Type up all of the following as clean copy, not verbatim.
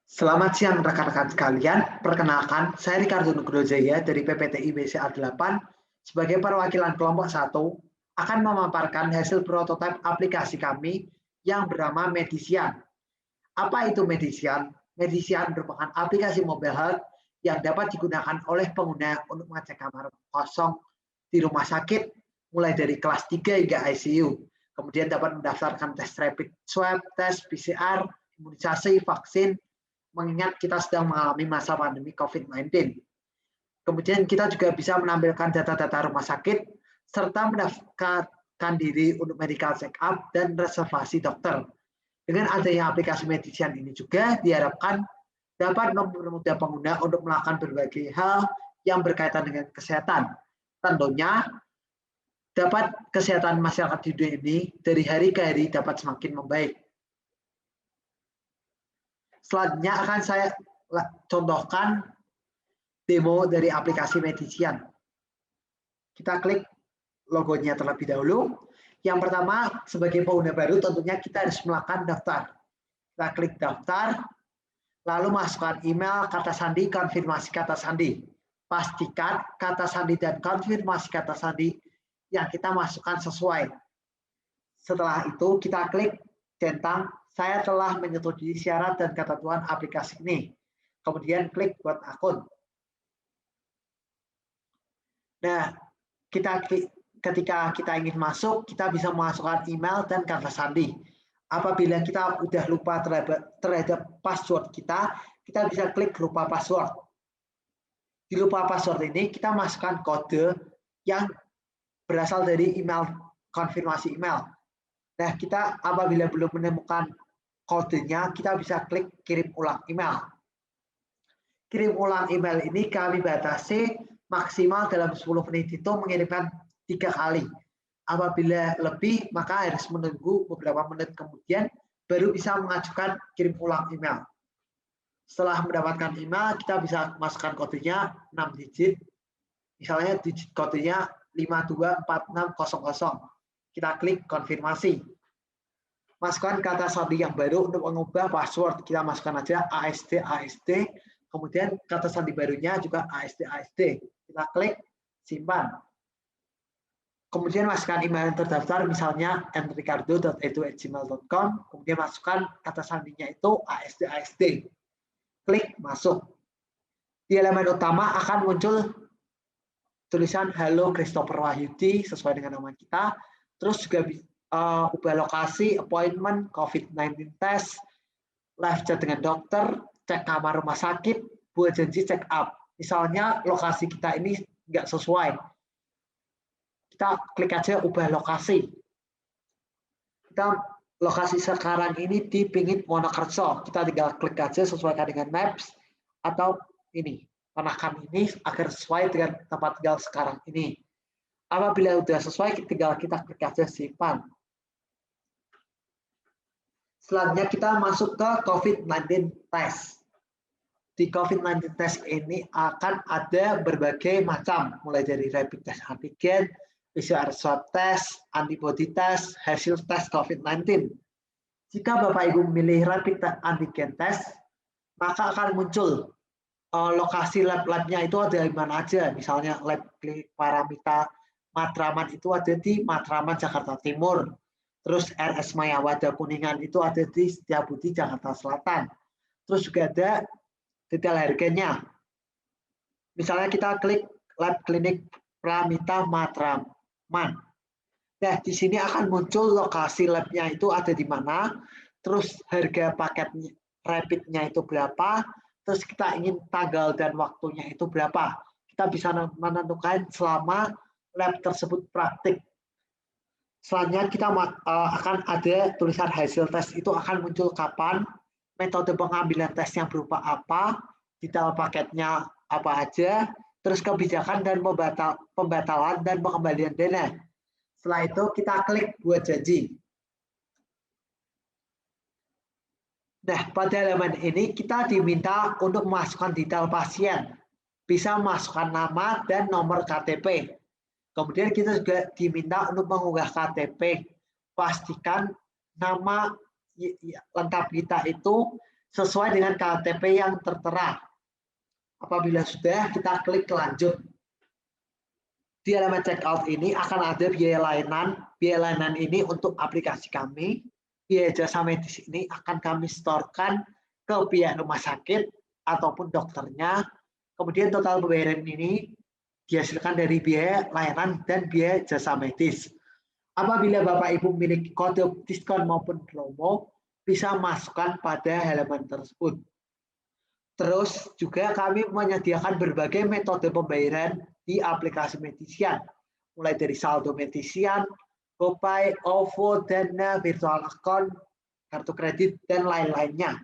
Selamat siang rekan-rekan sekalian, perkenalkan saya Ricardo Nugrohojaya dari PPTI BCA 8 sebagai perwakilan kelompok 1 akan memaparkan hasil prototipe aplikasi kami yang bernama Medisian. Apa itu Medisian? Medisian merupakan aplikasi mobile health yang dapat digunakan oleh pengguna untuk mengecek kamar kosong di rumah sakit mulai dari kelas 3 hingga ICU. Kemudian dapat mendaftarkan tes rapid swab, tes PCR, imunisasi, vaksin, mengingat kita sedang mengalami masa pandemi COVID-19. Kemudian kita juga bisa menampilkan data-data rumah sakit, serta mendaftarkan diri untuk medical check-up dan reservasi dokter. Dengan adanya aplikasi Medisian ini juga diharapkan dapat mempermudah pengguna untuk melakukan berbagai hal yang berkaitan dengan kesehatan. Tentunya dapat kesehatan masyarakat di dunia ini dari hari ke hari dapat semakin membaik. Selanjutnya akan saya contohkan demo dari aplikasi Medisian. Kita klik logonya terlebih dahulu. Yang pertama, sebagai pengguna baru tentunya kita harus melakukan daftar. Kita klik daftar, lalu masukkan email, kata sandi, konfirmasi kata sandi. Pastikan kata sandi dan konfirmasi kata sandi yang kita masukkan sesuai. Setelah itu kita klik centang saya telah menyetujui syarat dan ketentuan aplikasi ini. Kemudian klik buat akun. Nah, ketika kita ingin masuk, kita bisa memasukkan email dan kata sandi. Apabila kita sudah lupa terhadap password kita bisa klik lupa password. Di lupa password ini kita masukkan kode yang berasal dari email, konfirmasi email. Nah, kita apabila belum menemukan kodenya, kita bisa klik kirim ulang email. Kirim ulang email ini kami batasi maksimal dalam 10 menit itu mengirimkan 3 kali. Apabila lebih, maka harus menunggu beberapa menit kemudian baru bisa mengajukan kirim ulang email. Setelah mendapatkan email, kita bisa masukkan kodenya 6 digit. Misalnya digit kodenya 524600. Kita klik konfirmasi. Masukkan kata sandi yang baru untuk mengubah password. Kita masukkan aja ASD. Kemudian kata sandi barunya juga ASD. Kita klik simpan. Kemudian masukkan email yang terdaftar, misalnya enricardo.edu@gmail.com. Kemudian masukkan kata sandinya itu ASD. Klik masuk. Di halaman utama akan muncul tulisan Halo Christopher Wahyudi sesuai dengan nama kita. Terus juga ubah lokasi, appointment, COVID-19 test, live chat dengan dokter, cek kamar rumah sakit, buat janji check up. Misalnya lokasi kita ini nggak sesuai. Kita klik aja ubah lokasi. Kita lokasi sekarang ini di Pingit Wonokerso. Kita tinggal klik aja sesuaikan dengan Maps atau ini. Panahkan ini agar sesuai dengan tempat tinggal sekarang ini. Apabila sudah sesuai, tinggal kita klik aja simpan. Selanjutnya kita masuk ke COVID-19 test. Di COVID-19 test ini akan ada berbagai macam, mulai dari rapid test antigen, PCR swab test, antibody test, hasil tes COVID-19. Jika Bapak Ibu memilih rapid antigen test, maka akan muncul lokasi lab-labnya itu ada di mana aja. Misalnya lab klinik Paramita Matraman itu ada di Matraman, Jakarta Timur. Terus RS Mayawada Kuningan itu ada di Setiabudi, Jakarta Selatan. Terus juga ada detail harganya. Misalnya kita klik lab klinik Pramita Matraman. Nah, di sini akan muncul lokasi labnya itu ada di mana, terus harga paket rapidnya itu berapa, terus kita ingin tanggal dan waktunya itu berapa. Kita bisa menentukan selama lab tersebut praktik. Selanjutnya kita akan ada tulisan hasil tes itu akan muncul kapan, metode pengambilan tesnya berupa apa, detail paketnya apa aja, terus kebijakan dan pembatalan dan pengembalian dana. Setelah itu kita klik buat janji. Nah, pada halaman ini kita diminta untuk memasukkan detail pasien. Bisa masukkan nama dan nomor KTP. Kemudian kita juga diminta untuk mengunggah KTP. Pastikan nama lengkap kita itu sesuai dengan KTP yang tertera. Apabila sudah, kita klik lanjut. Di halaman checkout ini akan ada biaya layanan. Biaya layanan ini untuk aplikasi kami. Biaya jasa medis ini akan kami setorkan ke pihak rumah sakit ataupun dokternya. Kemudian total pembayaran ini dihasilkan dari biaya layanan dan biaya jasa medis. Apabila Bapak Ibu memiliki kode diskon maupun promo, bisa masukkan pada halaman tersebut. Terus juga kami menyediakan berbagai metode pembayaran di aplikasi Medisian, mulai dari saldo Medisian, GoPay, OVO, Dana, virtual account, kartu kredit, dan lain-lainnya.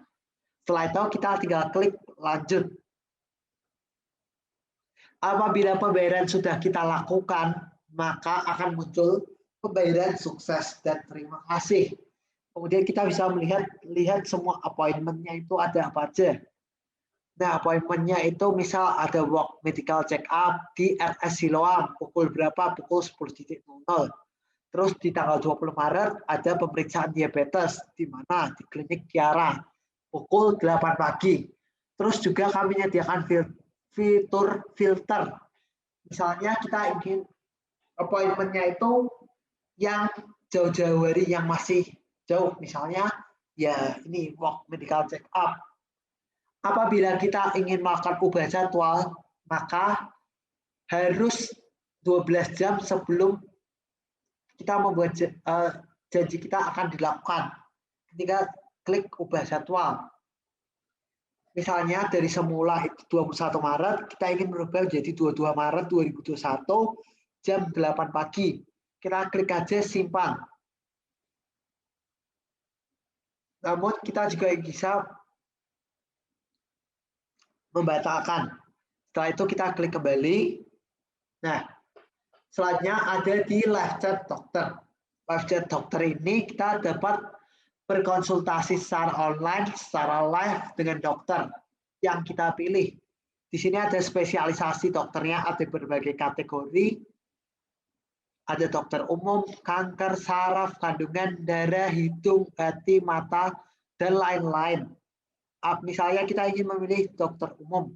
Setelah itu kita tinggal klik lanjut. Apabila pembayaran sudah kita lakukan, maka akan muncul pembayaran sukses dan terima kasih. Kemudian kita bisa lihat semua appointment-nya itu ada apa aja. Nah, appointment-nya itu misal ada walk medical check up di RS Siloam pukul berapa? Pukul 10.00. Terus di tanggal 20 Maret ada pemeriksaan diabetes di mana? Di klinik Kiara pukul 8 pagi. Terus juga kami menyediakan fitur filter. Misalnya kita ingin appointment-nya itu yang jauh-jauh hari yang masih jauh, misalnya ya ini walk medical check up. Apabila kita ingin melakukan ubah jadwal, maka harus 12 jam sebelum kita membuat janji kita akan dilakukan. Ketika klik ubah jadwal. Misalnya dari semula itu 21 Maret, kita ingin merubah menjadi 22 Maret 2021 jam 8 pagi. Kita klik aja simpan. Namun kita juga bisa membatalkan. Setelah itu kita klik kembali. Nah, selanjutnya ada di live chat dokter. Live chat dokter ini kita dapat berkonsultasi secara online, secara live dengan dokter yang kita pilih. Di sini ada spesialisasi dokternya, ada berbagai kategori. Ada dokter umum, kanker, saraf, kandungan, darah, hidung, hati, mata, dan lain-lain. Misalnya kita ingin memilih dokter umum.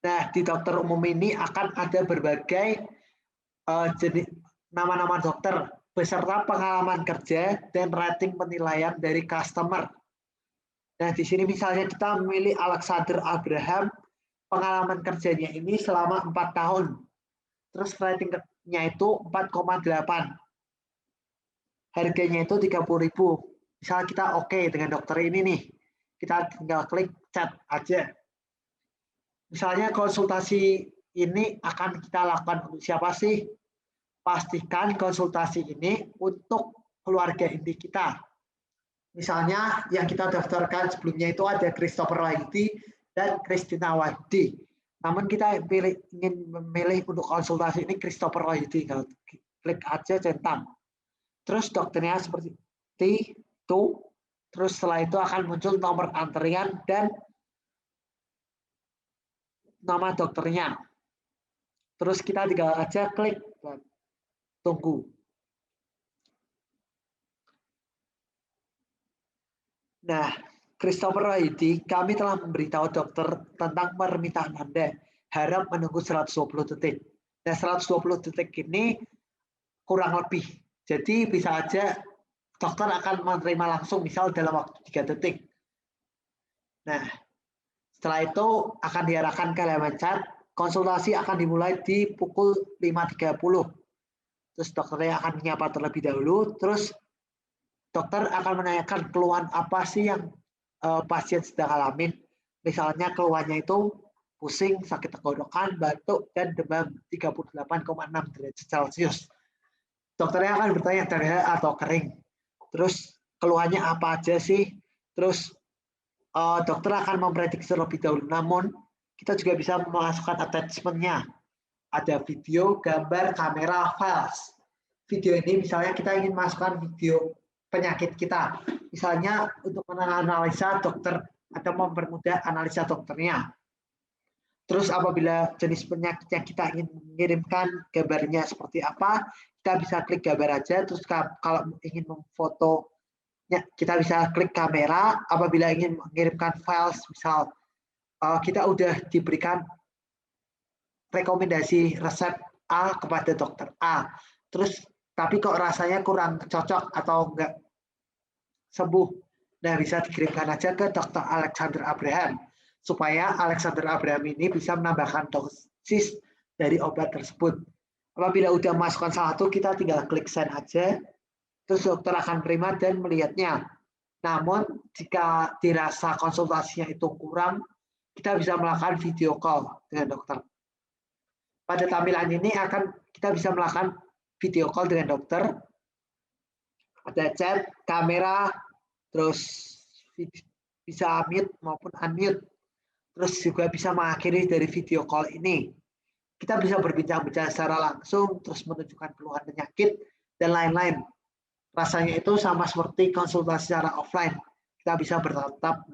Nah, di dokter umum ini akan ada berbagai jenis nama-nama dokter beserta pengalaman kerja dan rating penilaian dari customer. Nah, di sini misalnya kita memilih Alexander Abraham, pengalaman kerjanya ini selama 4 tahun. Terus ratingnya itu 4,8. Harganya itu 30.000. Misalnya kita oke dengan dokter ini nih. Kita tinggal klik chat aja. Misalnya konsultasi ini akan kita lakukan untuk siapa sih? Pastikan konsultasi ini untuk keluarga inti kita. Misalnya yang kita daftarkan sebelumnya itu ada Christopher Wahyudi dan Christina Wahyudi. Namun kita ingin memilih untuk konsultasi ini Christopher Wahyudi. Klik aja centang. Terus dokternya seperti itu. Terus setelah itu akan muncul nomor antrian dan nama dokternya. Terus kita tinggal aja klik tunggu. Nah, Christopher Wahyudi, kami telah memberitahu dokter tentang permintaan Anda. Harap menunggu 120 detik. Nah, 120 detik ini kurang lebih. Jadi bisa aja dokter akan menerima langsung misal dalam waktu 3 detik. Nah, setelah itu akan diarahkan ke halaman chat. Konsultasi akan dimulai di pukul 5.30. Terus dokternya akan menyapa terlebih dahulu. Terus dokter akan menanyakan keluhan apa sih yang pasien sedang alami. Misalnya keluhannya itu pusing, sakit tenggorokan, batuk, dan demam 38,6 derajat Celcius. Dokternya akan bertanya darah atau kering. Terus keluhannya apa aja sih? Terus dokter akan memprediksi terlebih dahulu. Namun kita juga bisa memasukkan attachment-nya. Ada video, gambar, kamera, files. Video ini misalnya kita ingin masukkan video penyakit kita. Misalnya untuk menganalisa dokter atau mempermudah analisa dokternya. Terus apabila jenis penyakit yang kita ingin mengirimkan gambarnya seperti apa, kita bisa klik gambar aja. Terus kalau ingin memfoto Ya, kita bisa klik kamera apabila ingin mengirimkan file, misal kita udah diberikan rekomendasi resep A kepada dokter A, terus tapi kok rasanya kurang cocok atau enggak sembuh. Nah, bisa dikirimkan aja ke Dr. Alexander Abraham supaya Alexander Abraham ini bisa menambahkan dosis dari obat tersebut. Apabila udah masukkan satu, kita tinggal klik send aja, terus dokter akan terima dan melihatnya. Namun, jika dirasa konsultasinya itu kurang, kita bisa melakukan video call dengan dokter. Pada tampilan ini kita bisa melakukan video call dengan dokter. Ada chat, kamera, terus bisa mute maupun unmute. Terus juga bisa mengakhiri dari video call ini. Kita bisa berbincang-bincang secara langsung, terus menunjukkan keluhan penyakit, dan lain-lain. Rasanya itu sama seperti konsultasi secara offline. Kita bisa bertatap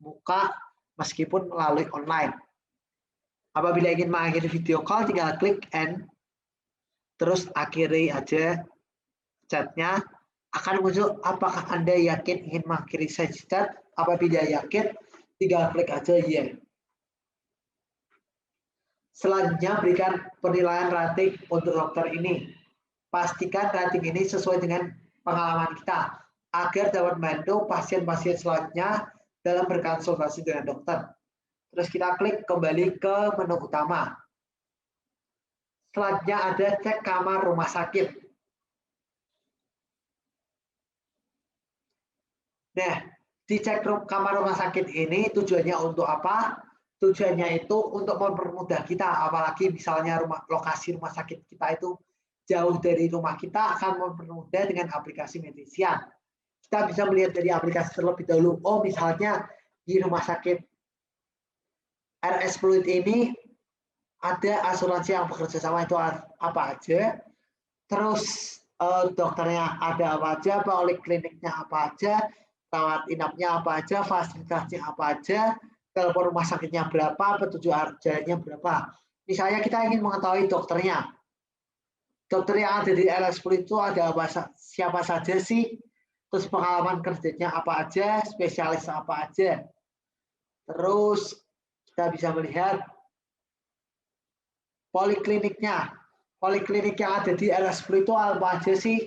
muka meskipun melalui online. Apabila ingin mengakhiri video call, tinggal klik end, terus akhiri aja chatnya. Akan muncul apakah Anda yakin ingin mengakhiri sesi chat. Apabila yakin, tinggal klik aja yes. Selanjutnya, berikan penilaian rating untuk dokter ini. Pastikan rating ini sesuai dengan pengalaman kita agar dapat membantu pasien-pasien selanjutnya dalam berkonsultasi dengan dokter. Terus kita klik kembali ke menu utama. Selanjutnya ada cek kamar rumah sakit. Nah, di cek kamar rumah sakit ini tujuannya untuk apa? Tujuannya itu untuk mempermudah kita, apalagi misalnya lokasi rumah sakit kita itu jauh dari rumah kita, akan mempermudah dengan aplikasi Medisian. Kita bisa melihat dari aplikasi terlebih dahulu. Oh, misalnya di rumah sakit RS Fluid ini ada asuransi yang bekerja sama itu apa aja, terus dokternya ada apa aja, polikliniknya apa aja, rawat inapnya apa aja, fasilitasnya apa aja, telepon rumah sakitnya berapa, petunjuk harganya berapa. Misalnya kita ingin mengetahui dokternya. Dokter yang ada di RS10 itu ada siapa saja sih, terus pengalaman kerjanya apa aja, spesialis apa aja. Terus kita bisa melihat polikliniknya. Poliklinik yang ada di RS10 itu apa aja sih?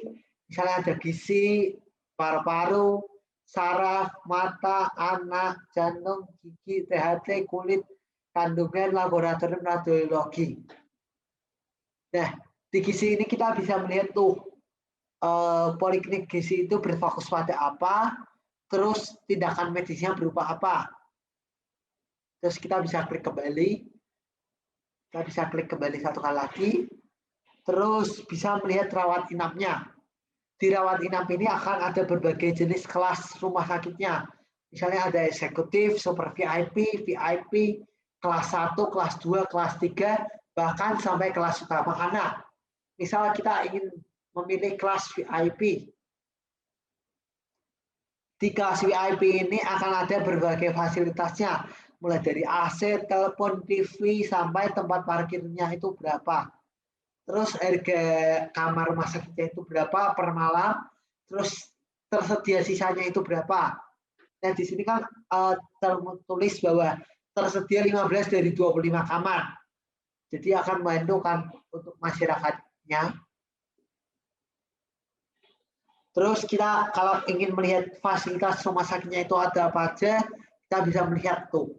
Misalnya ada gizi, paru-paru, saraf, mata, anak, jantung, gigi, THT, kulit, kandungan, laboratorium, radiologi. Nah, di gizi ini kita bisa melihat tuh poliklinik gizi itu berfokus pada apa, terus tindakan medisnya berupa apa. Terus kita bisa klik kembali, kita bisa klik kembali satu kali lagi, terus bisa melihat rawat inapnya. Di rawat inap ini akan ada berbagai jenis kelas rumah sakitnya. Misalnya ada eksekutif, super VIP, VIP, kelas 1, kelas 2, kelas 3, bahkan sampai kelas utama anak. Misal kita ingin memilih kelas VIP. Di kelas VIP ini akan ada berbagai fasilitasnya, mulai dari AC, telepon, TV, sampai tempat parkirnya itu berapa. Terus harga kamar rumah sakitnya itu berapa per malam, terus tersedia sisanya itu berapa. Nah, di sini kan tertulis bahwa tersedia 15 dari 25 kamar. Jadi akan membantu kan untuk masyarakatnya. Terus kita kalau ingin melihat fasilitas rumah sakitnya itu ada apa aja, kita bisa melihat tuh.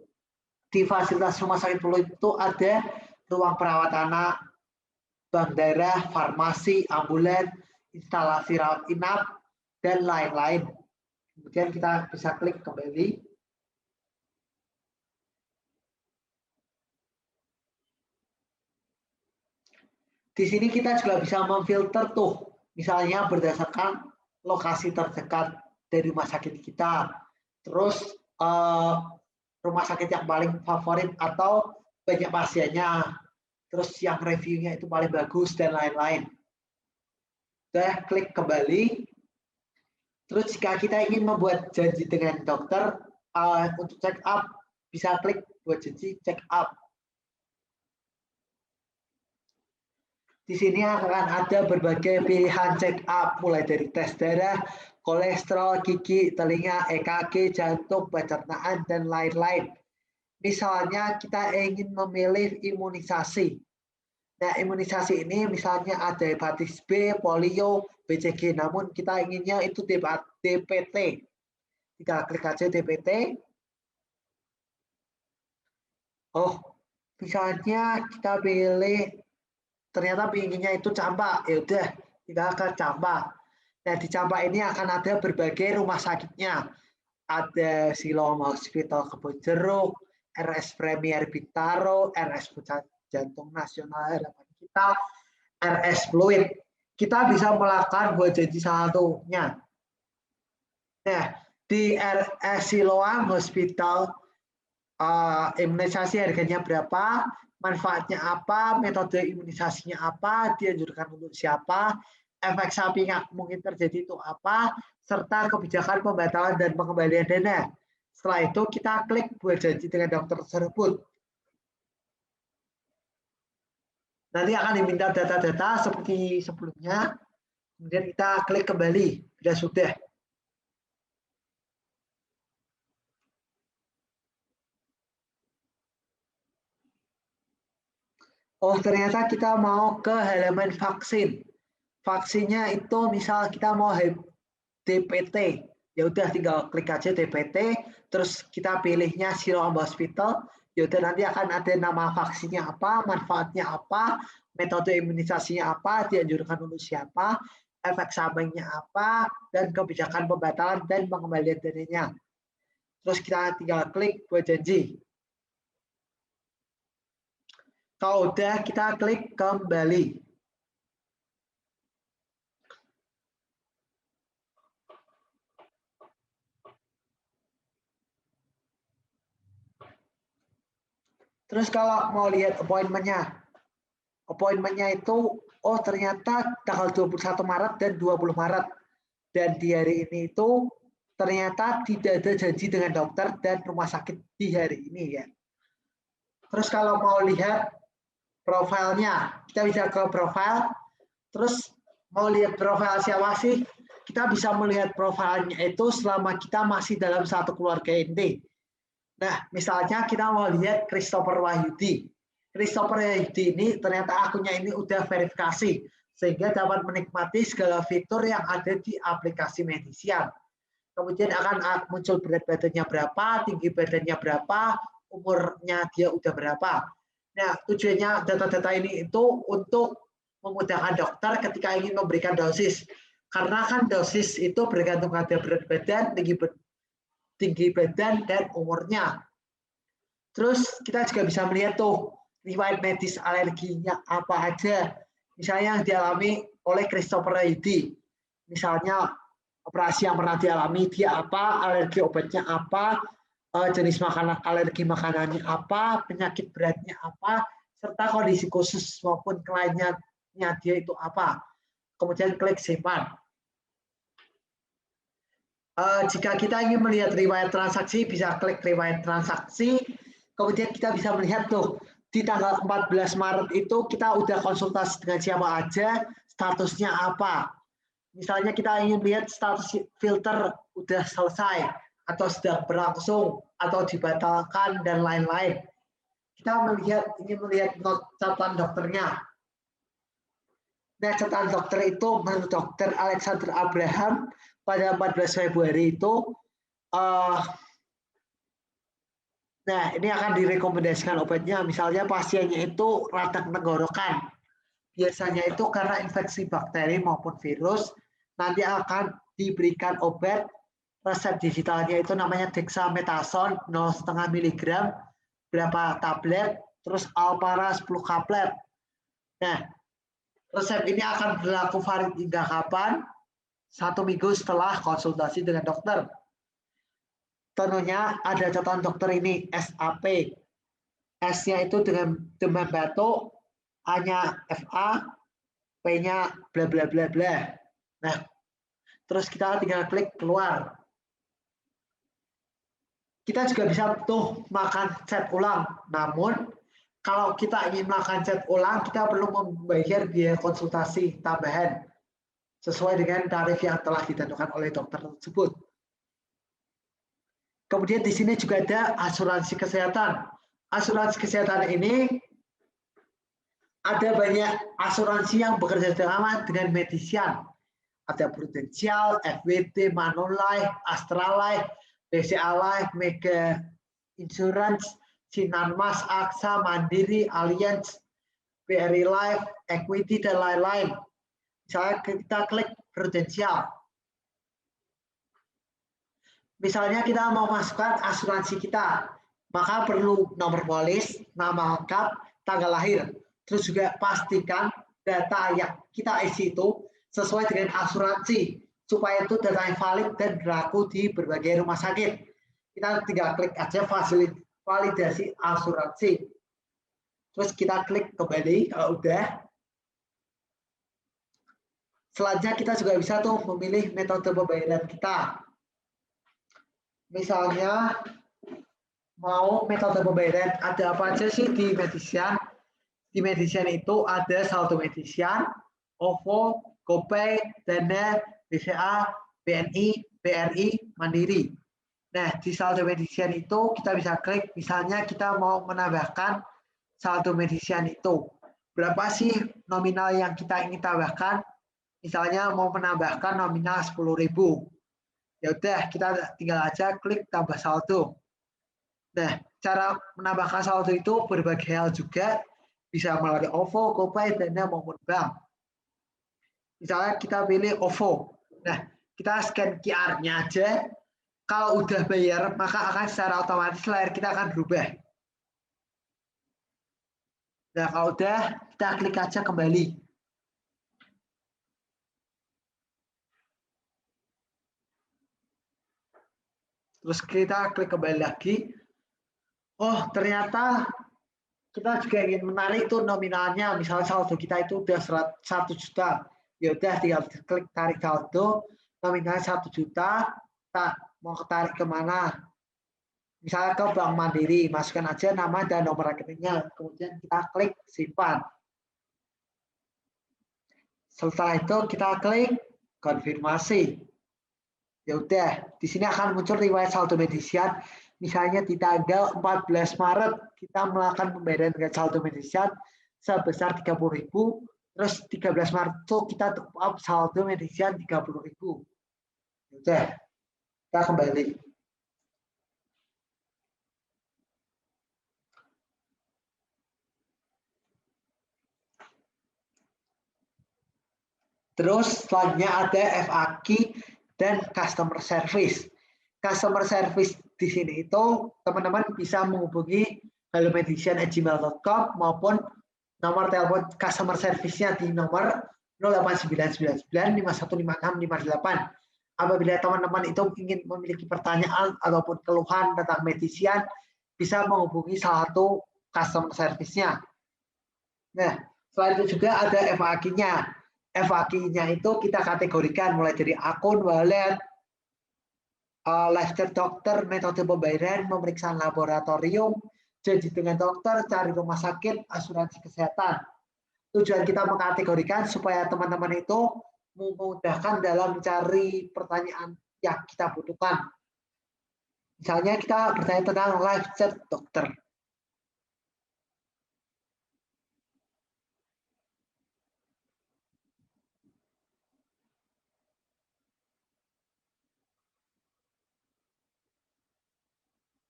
Di fasilitas rumah sakit itu ada ruang perawat anak, bank darah, farmasi, ambulan, instalasi rawat inap, dan lain-lain. Kemudian kita bisa klik kembali. Di sini kita juga bisa memfilter tuh, misalnya berdasarkan lokasi terdekat dari rumah sakit kita. Terus rumah sakit yang paling favorit atau banyak pasiennya. Terus yang reviewnya itu paling bagus dan lain-lain. Saya klik kembali. Terus jika kita ingin membuat janji dengan dokter untuk check up, bisa klik buat janji check up. Di sini akan ada berbagai pilihan check up, mulai dari tes darah, kolesterol, gigi, telinga, EKG, jantung, pencernaan, dan lain-lain. Misalnya kita ingin memilih imunisasi. Nah, imunisasi ini misalnya ada hepatitis B, polio, BCG, namun kita inginnya itu DPT. Kita klik aja DPT. Oh, misalnya kita pilih ternyata pinginnya itu campak, ya udah kita ke campak. Nah, di campak ini akan ada berbagai rumah sakitnya. Ada Siloam Hospital Kebon Jeruk, RS Premier Bintaro, RS Pusat Jantung Nasional Harapan Kita, RS Fluid. Kita bisa melakukan buat jadi satunya. Nah, di RS Siloam Hospital imunisasi harganya berapa, manfaatnya apa, metode imunisasinya apa, dianjurkan untuk siapa, efek samping yang mungkin terjadi itu apa, serta kebijakan pembatalan dan pengembalian dana. Setelah itu kita klik buat janji dengan dokter tersebut. Nanti akan diminta data-data seperti sebelumnya, kemudian kita klik kembali bila sudah. Oh, ternyata kita mau ke halaman vaksin. Vaksinnya itu misal kita mau DPT, ya udah tinggal klik aja DPT, terus kita pilihnya Siloam Hospital, ya udah nanti akan ada nama vaksinnya apa, manfaatnya apa, metode imunisasinya apa, dianjurkan untuk siapa, efek sampingnya apa, dan kebijakan pembatalan dan pengembalian dananya. Terus kita tinggal klik buat janji. Kalau udah kita klik kembali. Terus kalau mau lihat appointment-nya itu, oh ternyata tanggal 21 Maret dan 20 Maret. Dan di hari ini itu ternyata tidak ada janji dengan dokter dan rumah sakit di hari ini ya. Terus kalau mau lihat profilnya, kita bisa ke profil, terus mau lihat profil siapa sih? Kita bisa melihat profilnya itu selama kita masih dalam satu keluarga inti. Nah, misalnya kita mau lihat Christopher Wahyudi. Christopher Wahyudi ini ternyata akunnya ini udah verifikasi, sehingga dapat menikmati segala fitur yang ada di aplikasi Medisian. Kemudian akan muncul berat badannya berapa, tinggi badannya berapa, umurnya dia udah berapa. Nah, tujuannya data-data ini itu untuk memudahkan dokter ketika ingin memberikan dosis. Karena kan dosis itu bergantung pada berat badan, tinggi badan, dan umurnya. Terus kita juga bisa melihat tuh riwayat medis alerginya apa aja. Misalnya yang dialami oleh Christopher Wahyudi. Misalnya operasi yang pernah dialami dia apa, alergi obatnya apa, jenis makanan alergi makanannya apa, penyakit beratnya apa, serta kondisi khusus maupun kliennya dia itu apa. Kemudian klik simpan. Jika kita ingin melihat riwayat transaksi, bisa klik riwayat transaksi. Kemudian kita bisa melihat tuh di tanggal 14 Maret itu kita udah konsultasi dengan siapa aja, statusnya apa. Misalnya kita ingin lihat status filter udah selesai atau sedang berlangsung atau dibatalkan dan lain-lain. Kita ingin melihat catatan dokternya. Nah, catatan dokter itu menurut Dokter Alexander Abraham pada 14 Februari itu nah, ini akan direkomendasikan obatnya. Misalnya pasiennya itu radang tenggorokan. Biasanya itu karena infeksi bakteri maupun virus, nanti akan diberikan obat resep digitalnya itu namanya dexamethasone 0,5 mg, berapa tablet, terus Alpara 10 kaplet. Nah, resep ini akan berlaku valid hingga kapan? 1 minggu setelah konsultasi dengan dokter. Tentunya ada catatan dokter ini SAP. S-nya itu dengan demam batuk, A-nya FA, P-nya bla bla bla bla. Nah, terus kita tinggal klik keluar. Kita juga bisa tuh makan chat ulang, namun Kalau kita ingin melakukan chat ulang, kita perlu membayar biaya konsultasi tambahan sesuai dengan tarif yang telah ditentukan oleh dokter tersebut. Kemudian di sini juga ada asuransi kesehatan. Asuransi kesehatan ini ada banyak asuransi yang bekerja sama dengan medisian. Ada Prudential, FWD, Manulife, Astralife, BCA Life, Mega Insurance, Sinarmas, AXA, Mandiri, Allianz, BRI Life, Equity, dan lain-lain. Misalnya kita klik Prudential. Misalnya kita mau masukkan asuransi kita, maka perlu nomor polis, nama lengkap, tanggal lahir. Terus juga pastikan data yang kita isi itu sesuai dengan asuransi, supaya itu data yang valid dan berlaku di berbagai rumah sakit. Kita tinggal klik aja validasi asuransi. Terus kita klik kembali, kalau udah. Selanjutnya kita juga bisa tuh memilih metode pembayaran kita. Misalnya mau metode pembayaran, ada apa aja sih di Medisian? Di Medisian itu ada saldo Medisian, OVO, GoPay, Dana, BCA, BNI, BRI, Mandiri. Nah, di saldo Medisian itu kita bisa klik, misalnya kita mau menambahkan saldo Medisian itu. Berapa sih nominal yang kita ingin tambahkan? Misalnya mau menambahkan nominal 10.000. Ya udah, kita tinggal aja klik tambah saldo. Nah, cara menambahkan saldo itu berbagai hal juga, bisa melalui OVO, GoPay, Dana maupun bank. Misalnya kita pilih OVO. Nah, kita scan QR-nya aja. Kalau udah bayar, maka akan secara otomatis layar kita akan berubah. Nah, kalau udah, kita klik aja kembali. Terus kita klik kembali lagi. Oh, ternyata kita juga ingin menarik tuh nominalnya. Misalnya saldo kita itu udah 1 juta. Ya udah, tinggal klik tarik saldo, nominalnya 1 juta. Kita mau tarik kemana? Misalnya ke Bank Mandiri, masukkan aja nama dan nomor rekeningnya. Kemudian kita klik simpan. Setelah itu kita klik konfirmasi. Ya udah, di sini akan muncul riwayat saldo Medisian. Misalnya di tanggal 14 Maret kita melakukan pembayaran dengan saldo Medisian sebesar 30.000. Terus 13 Maret itu kita top up saldo Medisian 30.000. Ya udah, kita kembali. Terus selanjutnya ada FAQ dan customer service. Customer service di sini itu teman-teman bisa menghubungi hellomedician@gmail.com maupun nomor telepon customer service-nya di nomor 0899515658. Apabila teman-teman itu ingin memiliki pertanyaan ataupun keluhan tentang medisian, bisa menghubungi salah satu customer service-nya. Nah, selain itu juga ada FAQ-nya. FAQ-nya itu kita kategorikan mulai dari akun, wallet, live chat dokter, metode pembayaran, pemeriksaan laboratorium, janji dengan dokter, cari rumah sakit, asuransi kesehatan. Tujuan kita mengkategorikan supaya teman-teman itu memudahkan dalam mencari pertanyaan yang kita butuhkan. Misalnya kita bertanya tentang live chat dokter.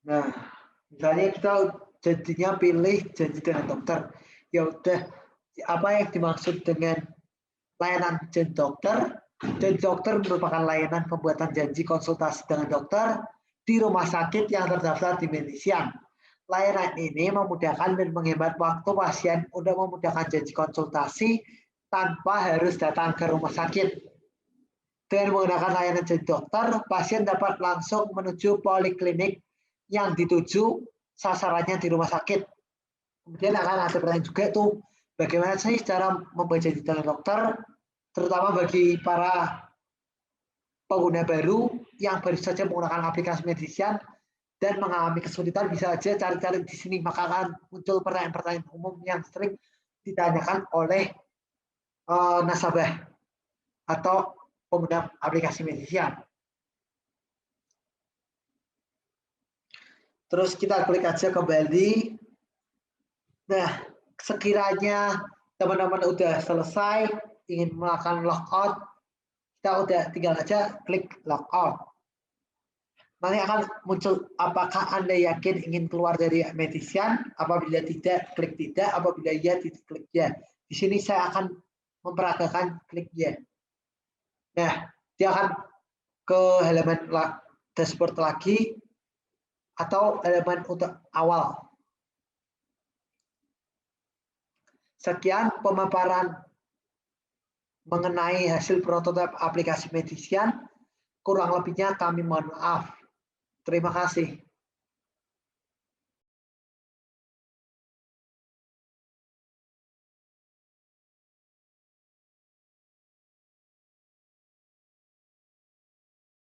Nah, misalnya kita jadinya pilih janji dengan dokter. Ya udah, apa yang dimaksud dengan layanan janji dokter? Janji dokter merupakan layanan pembuatan janji konsultasi dengan dokter di rumah sakit yang terdaftar di Medisian. Layanan ini memudahkan dan menghemat waktu pasien untuk memudahkan janji konsultasi tanpa harus datang ke rumah sakit. Dengan menggunakan layanan janji dokter, pasien dapat langsung menuju poliklinik yang dituju sasarannya di rumah sakit. Kemudian akan ada pertanyaan juga tuh, bagaimana sih cara membaca janji dengan dokter, terutama bagi para pengguna baru yang baru saja menggunakan aplikasi Medisian. dan mengalami kesulitan, bisa aja cari-cari di sini, maka akan muncul pertanyaan-pertanyaan umum yang sering ditanyakan oleh nasabah atau pengguna aplikasi Medisian. Terus kita klik aja kembali. Nah, sekiranya teman-teman udah selesai ingin melakukan logout, kita udah tinggal aja klik logout. Nanti akan muncul apakah Anda yakin ingin keluar dari Medisian, apabila tidak, klik tidak, apabila ya, klik ya. Di sini saya akan memperagakan klik ya. Nah, dia akan ke halaman dashboard lagi atau halaman untuk awal. Sekian pemaparan mengenai hasil prototipe aplikasi Medisian. Kurang lebihnya kami mohon maaf. Terima kasih.